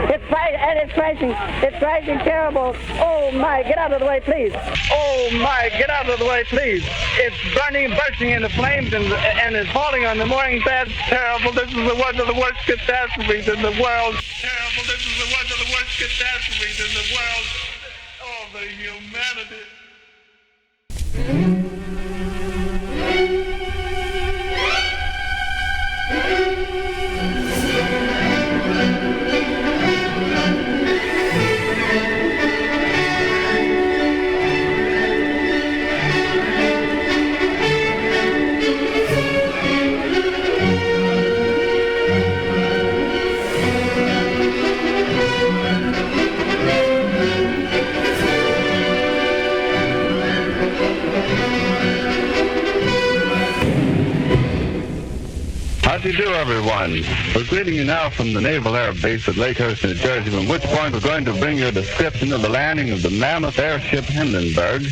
It's crashing. It's crashing terrible. Oh, my. Get out of the way, please. Oh, my. Get out of the way, please. It's burning, bursting into flames, and it's falling on the mooring. That's terrible. This is one of the worst catastrophes in the world. Terrible. This is one of the worst catastrophes in the world. Oh, the humanity. How do you do, everyone? We're greeting you now from the Naval Air Base at Lakehurst, New Jersey, from which point we're going to bring you a description of the landing of the mammoth airship Hindenburg,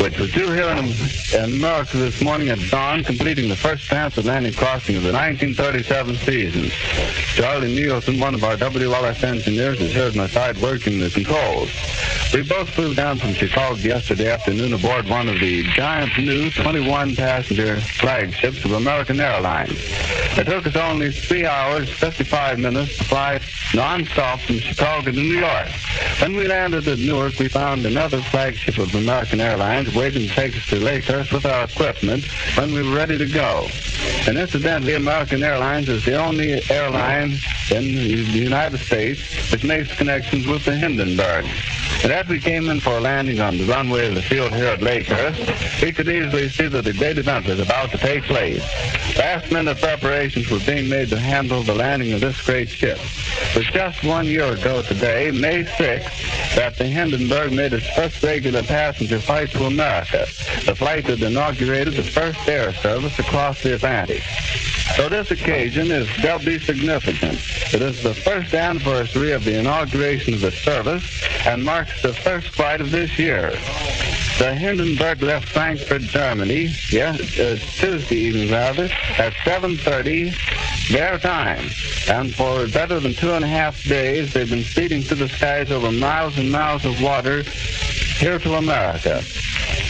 which was due here in America this morning at dawn, completing the first transatlantic crossing of the 1937 season. Charlie Nielsen, one of our WLS engineers, is here at my side working the controls. We both flew down from Chicago yesterday afternoon aboard one of the giant new 21-passenger flagships of American Airlines. It took us only 3 hours, 55 minutes to fly non-stop from Chicago to New York. When we landed at Newark, we found another flagship of American Airlines waiting to take us to Lakehurst with our equipment when we were ready to go. And incidentally, American Airlines is the only airline in the United States which makes connections with the Hindenburg. And as we came in for a landing on the runway of the field here at Lakehurst, we could easily see that a great event was about to take place. Last-minute preparations were being made to handle the landing of this great ship. It was just 1 year ago today, May 6th, that the Hindenburg made its first regular passenger flight to America, the flight that inaugurated the first air service across the Atlantic. So this occasion is doubly significant. It is the first anniversary of the inauguration of the service and marks the first flight of this year. The Hindenburg left Frankfurt, Germany, Tuesday evening rather, at 7:30 their time. And for better than 2.5 days, they've been speeding through the skies over miles and miles of water here to America.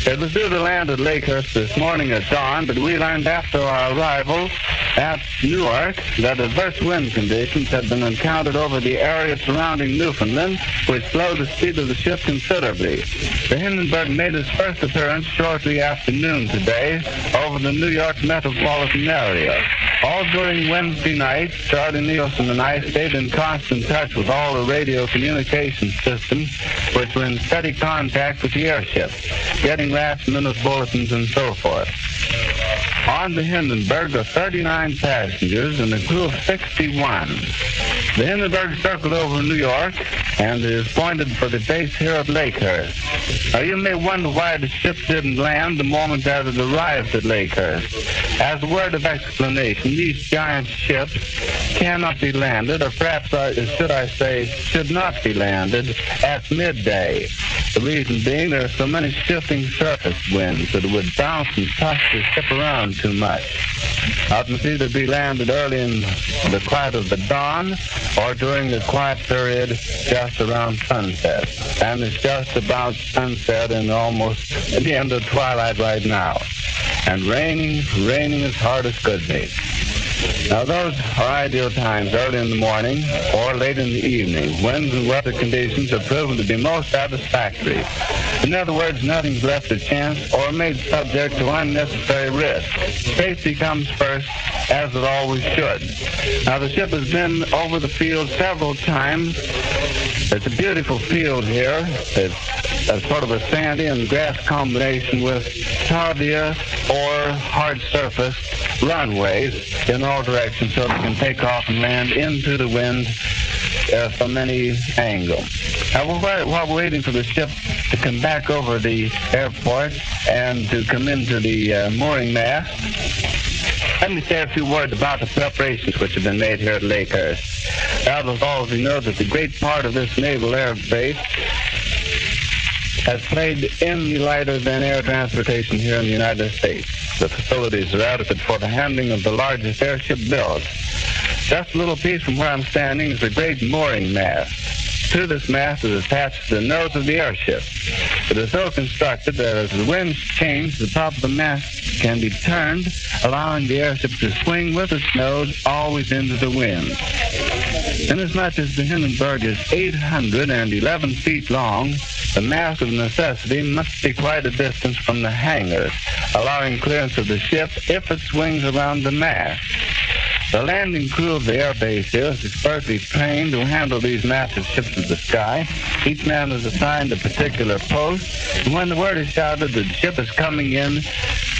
It was due to land at Lakehurst this morning at dawn, but we learned after our arrival at Newark that adverse wind conditions had been encountered over the area surrounding Newfoundland, which slowed the speed of the ship considerably. The Hindenburg made its first appearance shortly after noon today over the New York metropolitan area. All during Wednesday night, Charlie Nielsen and I stayed in constant touch with all the radio communication systems, which were in steady contact with the airship, getting last-minute bulletins and so forth. On the Hindenburg are 39 passengers and a crew of 61. The Hindenburg circled over New York and is pointed for the base here at Lakehurst. Now, you may wonder why the ship didn't land the moment that it arrived at Lakehurst. As a word of explanation, these giant ships cannot be landed, or perhaps should I say, should not be landed at midday. The reason being there are so many shifting surface winds that it would bounce and toss the ship around too much. It must either be landed early in the quiet of the dawn or during the quiet period just around sunset. And it's just about sunset and almost at the end of twilight right now. And raining as hard as could be. Now, those are ideal times early in the morning or late in the evening. Winds and weather conditions have proven to be most satisfactory. In other words, nothing's left to chance or made subject to unnecessary risk. Safety comes first, as it always should. Now, the ship has been over the field several times. It's a beautiful field here. It's a sort of a sandy and grass combination with tarvia or hard surface runways in all directions so they can take off and land into the wind from any angle. Now, while we're waiting for the ship to come back over the airport and to come into the mooring mast, let me say a few words about the preparations which have been made here at Lakehurst. As all of you know that the great part of this naval air base has played in the lighter-than-air transportation here in the United States. The facilities are adequate for the handling of the largest airship built. Just a little piece from where I'm standing is a great mooring mast. To this mast is attached the nose of the airship. It is so constructed that as the winds change, the top of the mast can be turned, allowing the airship to swing with its nose always into the wind. Inasmuch as the Hindenburg is 811 feet long, the mast of necessity must be quite a distance from the hangar, allowing clearance of the ship if it swings around the mast. The landing crew of the air base here is expertly trained to handle these massive ships of the sky. Each man is assigned a particular post, and when the word is shouted that the ship is coming in,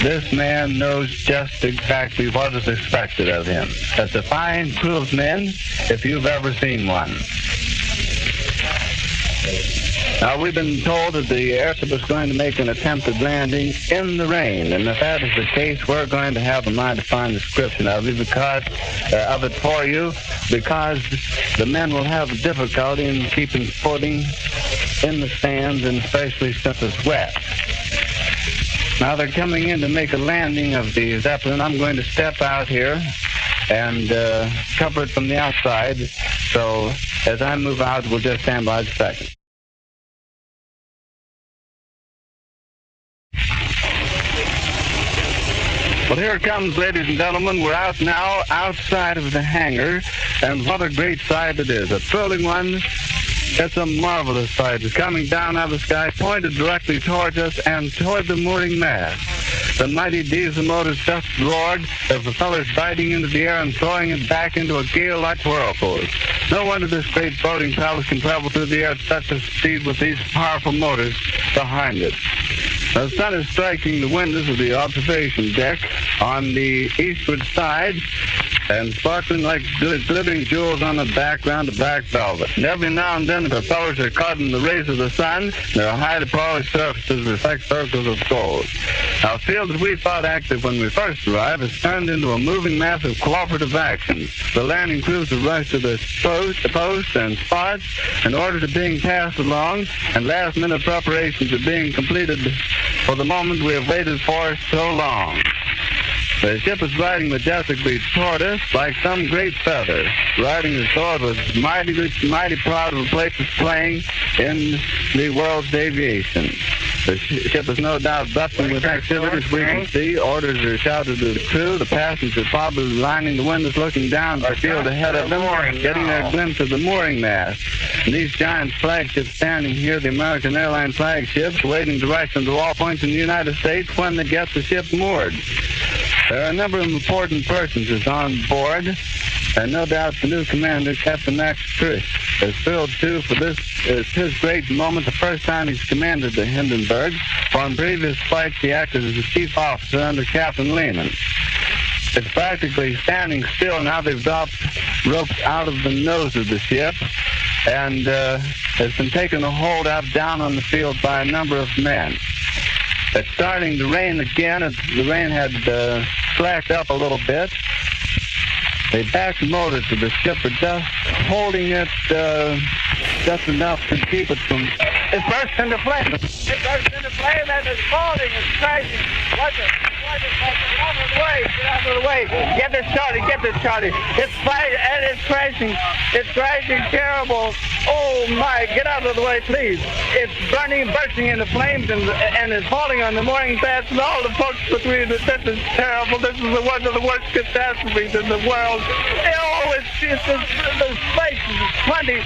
this man knows just exactly what is expected of him. That's a fine crew of men, if you've ever seen one. Now, we've been told that the airship is going to make an attempted landing in the rain, and if that is the case, we're going to have a mighty fine description of it for you, because the men will have difficulty in keeping footing in the stands, and especially since it's wet. Now, they're coming in to make a landing of the Zeppelin. I'm going to step out here and cover it from the outside, so as I move out, we'll just stand by a second. Well, here it comes, ladies and gentlemen. We're out now outside of the hangar, and what a great sight it is. A thrilling one. It's a marvelous sight. It's coming down out of the sky, pointed directly towards us and toward the mooring mast. The mighty diesel motors just roared as the fellows biting into the air and throwing it back into a gale like whirlpools. No wonder this great floating palace can travel through the air at such a speed with these powerful motors behind it. The sun is striking the windows of the observation deck on the eastward side and sparkling like glittering jewels on a background of black velvet. And every now and then the propellers are caught in the rays of the sun. Their highly polished surfaces reflect circles of gold. Now, a field that we thought active when we first arrived has turned into a moving mass of cooperative action. The landing crews have rushed to the posts and spots in order to being passed along, and last-minute preparations are being completed for the moment we have waited for so long. The ship is riding majestically toward us like some great feather, riding as though it was mighty proud of the place it's playing in the world's aviation. The ship is no doubt bustling with activity, as we can see. Orders are shouted to the crew. The passengers probably lining the windows, looking down the field ahead of them, getting a glimpse of the mooring mast. And these giant flagships standing here, the American airline flagships, waiting direction to all points in the United States when they get the ship moored. There are a number of important persons on board, and no doubt the new commander, Captain Max Trish, is thrilled too, for this is his great moment, the first time he's commanded the Hindenburg. On previous flights, he acted as the chief officer under Captain Lehman. It's practically standing still now. They've dropped ropes out of the nose of the ship, and has been taken a hold out down on the field by a number of men. It's starting to rain again. The rain had slacked up a little bit. The back motors of the ship are just holding it just enough to keep it from... It burst into flame. It burst into flame and it's falling. It's crashing. Watch it. Watch it. Get out of the way. Get out of the way. Get this started. Get this started. It's fighting and it's crashing. It's crashing terrible. Oh, my. Get out of the way, please. It's burning, bursting into flames and it's falling on the mooring mast and all the folks between it. This is terrible. This is one of the worst catastrophes in the world. Oh, it's the space is 400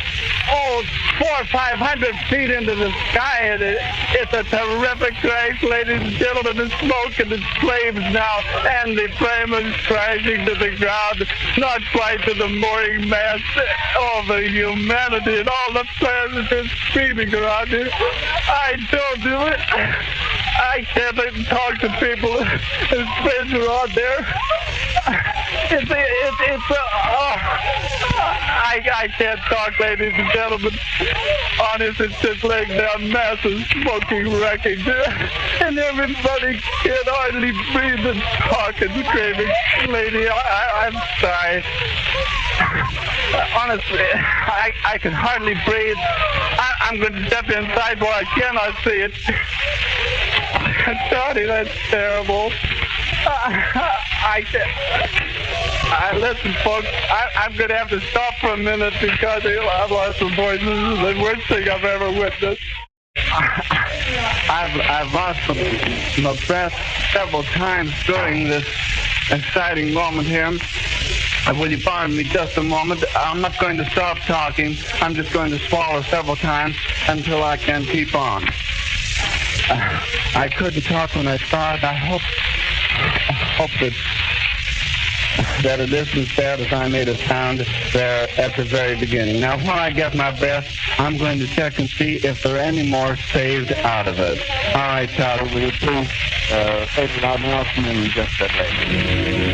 or 500 feet into the sky, and it's a terrific crash, ladies and gentlemen. The smoke and the flames now, and the flame is crashing to the ground, not quite to the mooring mast. All the humanity and all the passengers screaming around here. I don't do it. I can't even talk to people. His friends are on there. I can't talk, ladies and gentlemen. Honest, it's just laying down massive smoking wreckage. And everybody can hardly breathe and talk and screaming. Lady, I'm sorry. Honestly, I can hardly breathe. I'm going to step inside where I cannot see it. Sorry, that's terrible. I can't. Listen, folks, I'm going to have to stop for a minute because I've lost some voice. This is the worst thing I've ever witnessed. I've lost my breath several times during this exciting moment here. Will you pardon me just a moment? I'm not going to stop talking. I'm just going to swallow several times until I can keep on. I couldn't talk when I started. I hope that it isn't as bad as I made it sound there at the very beginning. Now, when I get my breath, I'm going to check and see if there are any more saved out of it. All right, Todd, will you please fade it out now and just that way.